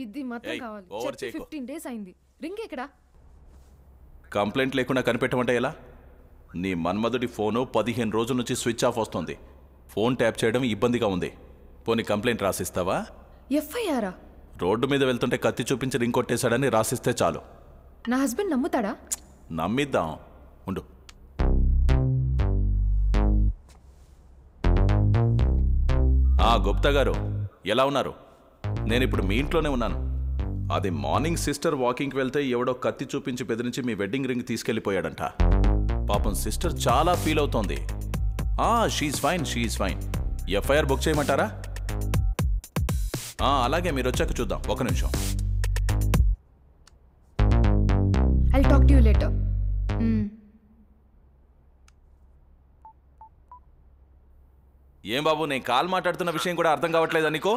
ఇది మాత్రం కావాలి. 15 days అయింది. రింగ్ ఎక్కడ? కంప్లైంట్ లేకుండా కనిపెట్టమంటే ఎలా? నీ మన్మధుడి ఫోను 15 రోజుల నుంచి స్విచ్ ఆఫ్ వస్తుంది. ఫోన్ ట్యాప్ చేయడం ఇబ్బందిగా ఉంది. పోనీ కంప్లైంట్ రాసిస్తావా? FIR? రోడ్డు మీద వెళ్తుంటే కత్తి చూపించి రింగ్ కొట్టేశాడని రాసిస్తే చాలు. నా హస్బెండ్ నమ్ముతాడా? నమ్మిద్దాం, ఉండు. గుప్తా గారు ఎలా ఉన్నారు? నేను ఇప్పుడు మీ ఇంట్లోనే ఉన్నాను. అది మార్నింగ్ సిస్టర్ వాకింగ్కి వెళ్తే ఎవడో కత్తి చూపించి బెదిరించి మీ వెడ్డింగ్ రింగ్ తీసుకెళ్లిపోయాడంట. పాపం సిస్టర్ చాలా ఫీల్ అవుతోంది. She fine. FIR బుక్ చేయమంటారా? అలాగే, మీరు వచ్చాక చూద్దాం. ఒక నిమిషం. I'll talk to you later. ఏం బాబు, నేను కాల్ మాట్లాడుతున్న విషయం కూడా అర్థం కావట్లేదా నీకు?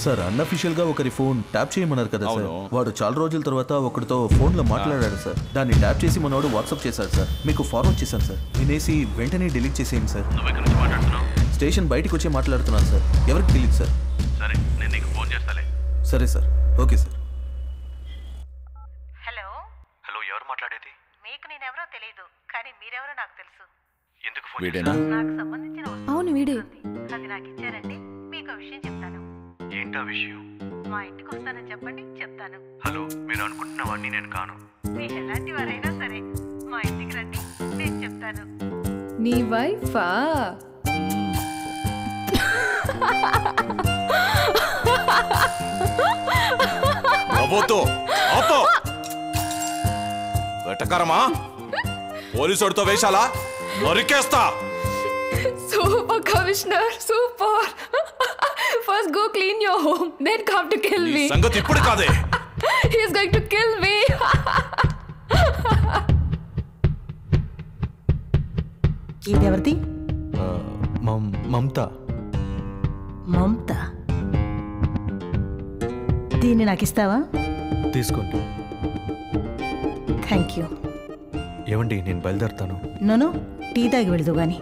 సార్, అన్అఫీషియల్ గా ఒకరి ఫోన్ ట్యాప్ చేయమన్నారు కదా సార్. వాడు చాలా రోజుల తర్వాత ఒకరితో ఫోన్ లో మాట్లాడాడు సార్. దాన్ని ట్యాప్ చేసి మనోడు వాట్సాప్ చేశాడు సార్. మీకు ఫార్వర్డ్ చేశాను సార్. వినేసి వెంటనే డిలీట్ చేసేయండి సార్. స్టేషన్ బయటకు వచ్చి మాట్లాడుతున్నాను సార్. ఎవరికి తెలియదు సార్. సరే, నేను నీకు ఫోన్ చేస్తాలే. సరే సార్, ఓకే సార్. హలో, ఎవరు మాట్లాడేది? మీకు నేనెవరో తెలియదు, కానీ మీరెవరో నాకు తెలుసు. ఎందుకు ఫోన్? వీడేనా? నాకు సంబంధించిన అవును, వీడే. అది నాకు ఇచ్చారండి. మీకు విషయం చెప్తాను. ఏంటా విషయం? మా ఇంటికి వస్తానని చెప్పండి, చెప్తాను. హలో, మీరు అనుకుంటున్నవాడిని నేను కాను. మీరు ఎలాంటి వారైనా సరే మా ఇంటికి రండి, నేను చెప్తాను. నీ వైఫా? వెటకారమా? పోలీసుడితో వేశాలా? నరికేస్తా. Super, Commissioner, super. First go clean your home, then come to kill me. సంగతి ఇప్పుడు కాదే. He is going to kill me. ఇదెవరిది? Mamata. Mamata? దీన్ని నాకు ఇస్తావా? తీసుకోండి. Thank you. ఏమండి, నేను బయలుదేరుతాను. నన్ను టీ తాగి వెళదు గాని.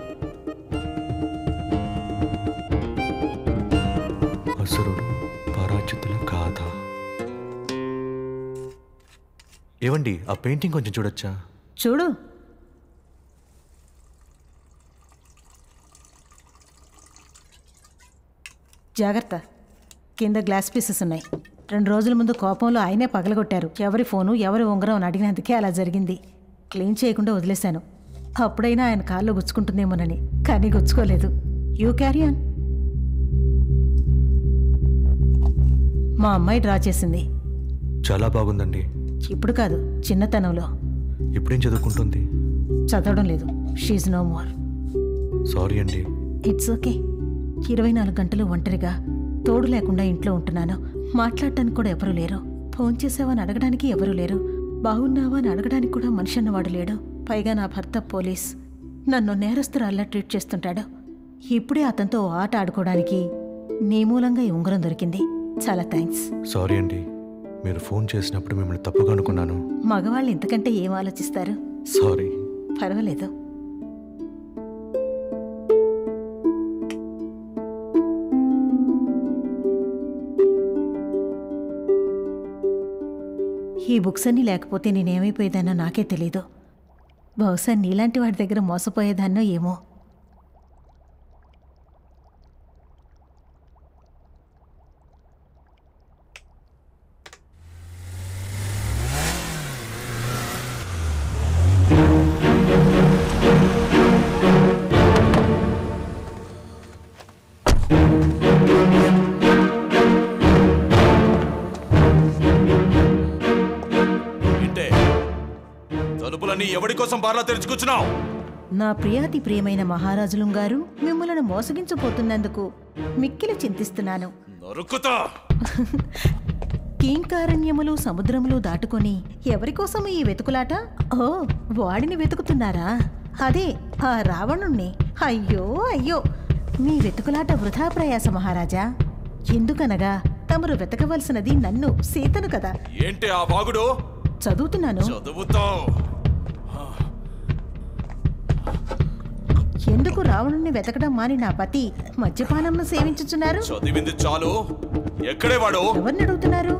అసురుడు పరాజితుల గాథ. ఏవండి, ఆ పెయింటింగ్ కొంచెం చూడొచ్చా? చూడు. జాగ్రత్త, కింద గ్లాస్ పీసెస్ ఉన్నాయి. 2 రోజుల ముందు కోపంలో ఆయనే పగలగొట్టారు. ఎవరి ఫోను, ఎవరి ఉంగరం అని అడిగినందుకే అలా జరిగింది. క్లీన్ చేయకుండా వదిలేశాను. అప్పుడైనా ఆయన కాళ్ళు గుచ్చుకుంటుందేమోనని, కానీ గుచ్చుకోలేదు. You carry on. మా అమ్మాయి డ్రా చేసింది. చాలా బాగుందండి. ఇప్పుడు కాదు, చిన్నతనంలో. ఇప్పుడేం చదువుకుంటుంది? చదవడం లేదు. She's no more. సారీ అండి. It's okay. 24 గంటలు ఒంటరిగా, తోడు లేకుండా ఇంట్లో ఉంటున్నాను. మాట్లాడటానికి కూడా ఎవరూ లేరు. ఫోన్ చేసావని అడగడానికి ఎవరూ లేరు. బాగున్నావా అని అడగడానికి కూడా మనిషి అన్నవాడు లేడు. పైగా నా భర్త పోలీస్. నన్ను నేరస్తురాల్లా ట్రీట్ చేస్తుంటాడు. ఇప్పుడే అతనితో ఆట ఆడుకోవడానికి నీ మూలంగా ఈ ఉంగరం దొరికింది. చాలా థ్యాంక్స్. సారీ అండి, మీరు ఫోన్ చేసినప్పుడు మిమ్మల్ని తప్పుగా అనుకున్నాను. మగవాళ్ళు ఇంతకంటే ఏం ఆలోచిస్తారు? సారీ. పర్వాలేదు. ఈ బుక్స్ అన్నీ లేకపోతే నేనేమైపోయేదాన్నో నాకే తెలీదు. బహుశా నీలాంటి వాడి దగ్గర మోసపోయేదాన్నో ఏమో. ఎవడి కోసం బార్లా తెరుచుకొచ్చినావు? నా ప్రియాతి ప్రియమైన మహారాజులం గారు, మిమ్మల్ని మోసగించబోతున్నందుకు మిక్కిలి చింతిస్తున్నాను. నరుకుతా. కీంకారణ్యములు సముద్రములు దాటుకొని ఎవరికోసం ఈ వెతుకులాట? ఓ, వాడిని వెతుకుతున్నారా? అదే ఆ రావణుణ్ణి. అయ్యో అయ్యో, మీ వెతుకులాట వృధా ప్రయాస మహారాజా. ఎందుకనగా తమరు వెతకవలసినది నన్ను, సీతను కదా. ఏంటి ఆ వాగుడు? చదువుతున్నాను. చదువుతావు. ఎందుకు రావణుణ్ణి వెతకడం మాని నా పతి మద్యపానంను సేవించుచున్నారు? చదివింది చాలు, ఎక్కడే వాడు? ఎవరిని అడుగుతున్నారు?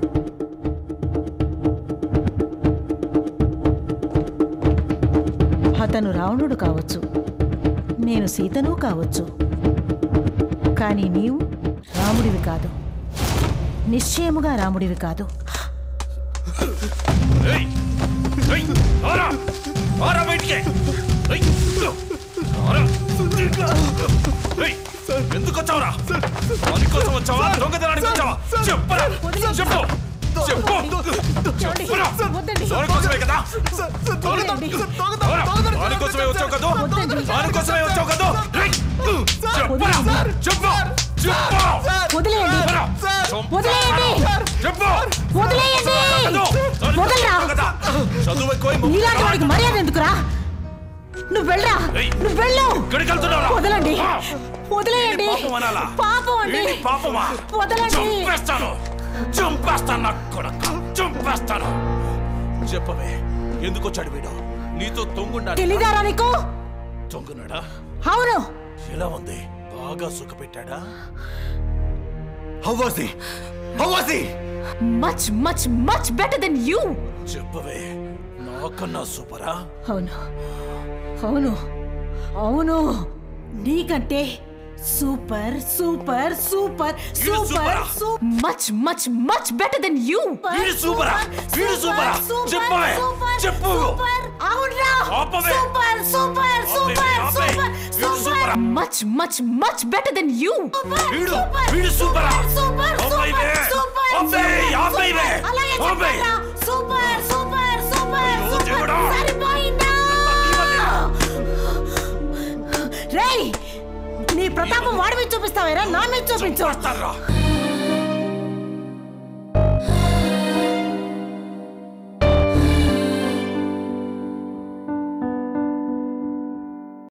అతను రావణుడు కావచ్చు, నేను సీతను కావచ్చు, కానీ నీవు రాముడివి కాదు, నిశ్చయముగా రాముడివి కాదు. ఎందుకు వచ్చావురా? పని కోసం వచ్చావా? దొంగతనానికి వచ్చావా? చెప్పరా, చెప్పు, చెప్పు, చెప్పురా. దానికోసమే కదా, దానికోసమే వచ్చావు కదా, దానికోసమే వచ్చావు కదా. చెప్పరా, చెప్పు, చెప్పు, చదువు ఎక్కువ. మర్యాద ఎందుకురా? నువ్వు వెళ్ళరా, నువ్వు వెళ్ళు. వదలండి, వదిలేయండి. పాపం అండి. పాపమా? వదలండి. చంపేస్తాను, చంపేస్తాను, చంపేస్తాను. చెప్పవే, ఎందుకు వచ్చాడు వీడు? నీతో తొంగుండా? తెలీదారా నీకు? తొంగున్నాడా? అవును. ఎలా ఉంది? బాగా సుఖపెట్టాడా? How was he? How was he? Much, much, much better than you. చెప్పవే, నాకన్నా సూపరా? అవును, అవును, అవును. నీకంటే super super super super super. Much, much, much better than you. వీడు సూపరా? వీడు సూపరా? చెప్పవే, చెప్పు. అవునురా. ఆపవే. Super super super super super. Much, much, much better than you. వీడు, వీడు సూపరా? సూపర్ ఆపేవే, ఆపేయ్, ఆపేవే, ఆపేయ్. సూపర్ సూపర్ సూపర్ అయ్యో దేవుడా. సరిపోయిందా? రేయ్, నీ ప్రతాపం వాడి మీద చూపిస్తావేరా? నా మీద చూపించు. చంపేస్తానురా.